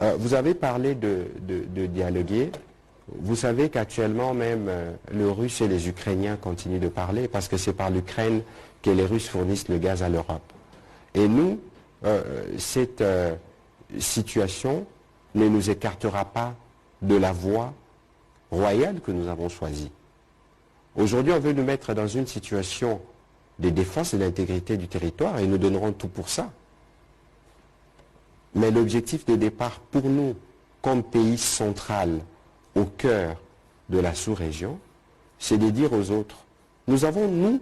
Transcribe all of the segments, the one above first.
Vous avez parlé de dialoguer. Vous savez qu'actuellement même les Russes et les Ukrainiens continuent de parler parce que c'est par l'Ukraine que les Russes fournissent le gaz à l'Europe. Et nous, cette situation ne nous écartera pas de la voie royale que nous avons choisie. Aujourd'hui, on veut nous mettre dans une situation de défense et d'intégrité du territoire et nous donnerons tout pour ça. Mais l'objectif de départ pour nous, comme pays central, au cœur de la sous-région, c'est de dire aux autres, nous avons, nous,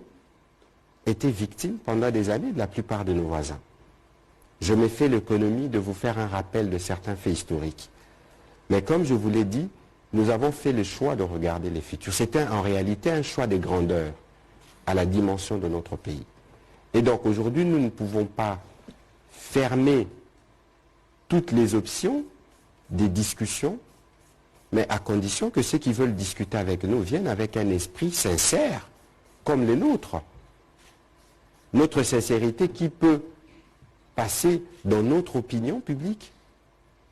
été victimes pendant des années de la plupart de nos voisins. Je me fais l'économie de vous faire un rappel de certains faits historiques. Mais comme je vous l'ai dit, nous avons fait le choix de regarder les futurs. C'était en réalité un choix de grandeur à la dimension de notre pays. Et donc aujourd'hui, nous ne pouvons pas fermer toutes les options des discussions, mais à condition que ceux qui veulent discuter avec nous viennent avec un esprit sincère, comme le nôtre. Notre sincérité qui peut passer dans notre opinion publique.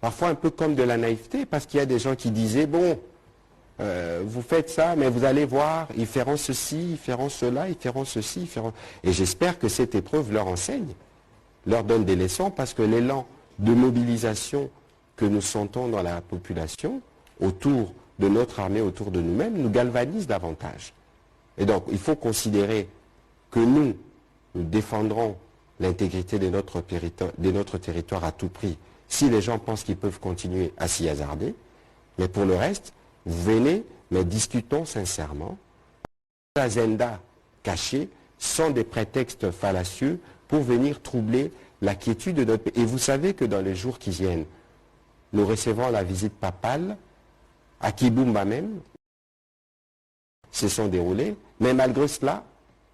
Parfois un peu comme de la naïveté, parce qu'il y a des gens qui disaient, bon, vous faites ça, mais vous allez voir, ils feront ceci, ils feront cela, ils feront ceci, ils feront... Et j'espère que cette épreuve leur enseigne, leur donne des leçons, parce que l'élan de mobilisation que nous sentons dans la population, autour de notre armée, autour de nous-mêmes, nous galvanise davantage. Et donc, il faut considérer que nous défendrons l'intégrité de notre territoire à tout prix, si les gens pensent qu'ils peuvent continuer à s'y hasarder. Mais pour le reste, vous venez, mais discutons sincèrement. L'agenda caché, sans des prétextes fallacieux, pour venir troubler la quiétude de notre pays. Et vous savez que dans les jours qui viennent, nous recevons la visite papale à Kibumba même, se sont déroulés, mais malgré cela,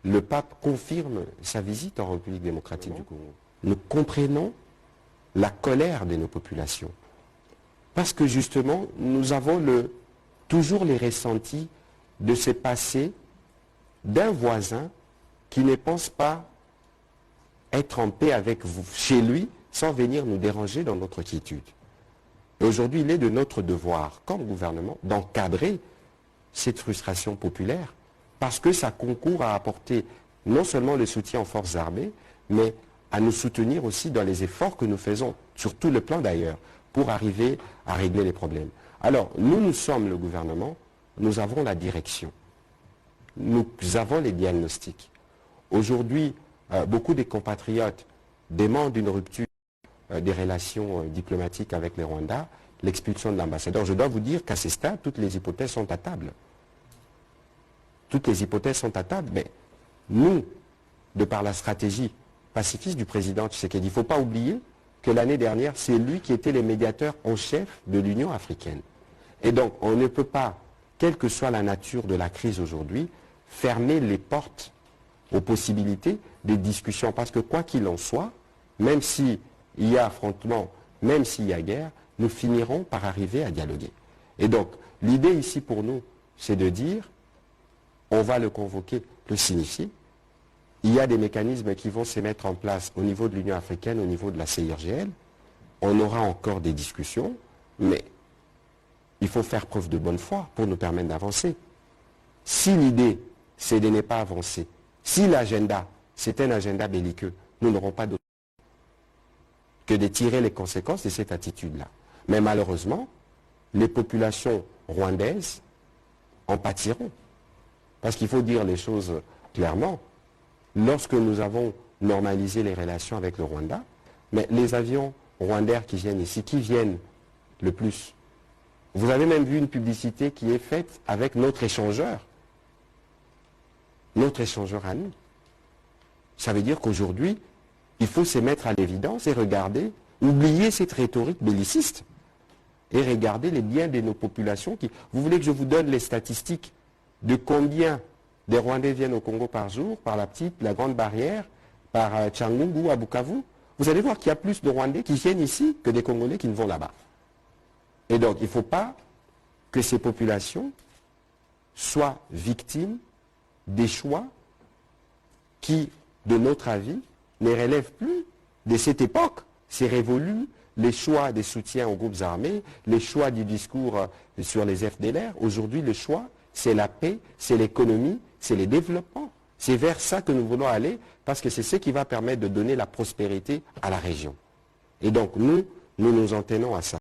le pape confirme sa visite en République démocratique du Congo. Nous comprenons la colère de nos populations, parce que justement, nous avons toujours les ressentis de ce passé d'un voisin qui ne pense pas être en paix avec vous, chez lui, sans venir nous déranger dans notre quiétude. Et aujourd'hui, il est de notre devoir, comme gouvernement, d'encadrer cette frustration populaire, parce que ça concourt à apporter non seulement le soutien aux forces armées, mais à nous soutenir aussi dans les efforts que nous faisons, sur tout le plan d'ailleurs, pour arriver à régler les problèmes. Alors, nous sommes le gouvernement, nous avons la direction, nous avons les diagnostics. Aujourd'hui, beaucoup des compatriotes demandent une rupture des relations diplomatiques avec les Rwandais, l'expulsion de l'ambassadeur. Je dois vous dire qu'à ce stade, toutes les hypothèses sont à table. Toutes les hypothèses sont à table, mais nous, de par la stratégie pacifiste du président Tshisekedi, il ne faut pas oublier que l'année dernière, c'est lui qui était le médiateur en chef de l'Union africaine. Et donc, on ne peut pas, quelle que soit la nature de la crise aujourd'hui, fermer les portes aux possibilités de discussion. Parce que quoi qu'il en soit, même s'il y a affrontement, même s'il y a guerre, nous finirons par arriver à dialoguer. Et donc, l'idée ici pour nous, c'est de dire, on va le convoquer, le signifier. Il y a des mécanismes qui vont se mettre en place au niveau de l'Union africaine, au niveau de la CIRGL. On aura encore des discussions, mais il faut faire preuve de bonne foi pour nous permettre d'avancer. Si l'idée, c'est de ne pas avancer, si l'agenda, c'est un agenda belliqueux, nous n'aurons pas d'autre que de tirer les conséquences de cette attitude-là. Mais malheureusement, les populations rwandaises en pâtiront. Parce qu'il faut dire les choses clairement. Lorsque nous avons normalisé les relations avec le Rwanda, mais les avions rwandais qui viennent ici, qui viennent le plus? Vous avez même vu une publicité qui est faite avec notre échangeur à nous. Ça veut dire qu'aujourd'hui, il faut se mettre à l'évidence et regarder, oublier cette rhétorique belliciste et regarder les biens de nos populations. Vous voulez que je vous donne les statistiques de combien des Rwandais viennent au Congo par jour, par la grande barrière, par Tchangungu, à Bukavu? Vous allez voir qu'il y a plus de Rwandais qui viennent ici que des Congolais qui ne vont là-bas. Et donc, il ne faut pas que ces populations soient victimes des choix qui, de notre avis, ne relèvent plus de cette époque. C'est révolu, les choix des soutiens aux groupes armés, les choix du discours sur les FDLR. Aujourd'hui, le choix, c'est la paix, c'est l'économie, c'est le développement. C'est vers ça que nous voulons aller parce que c'est ce qui va permettre de donner la prospérité à la région. Et donc, nous nous en tenons à ça.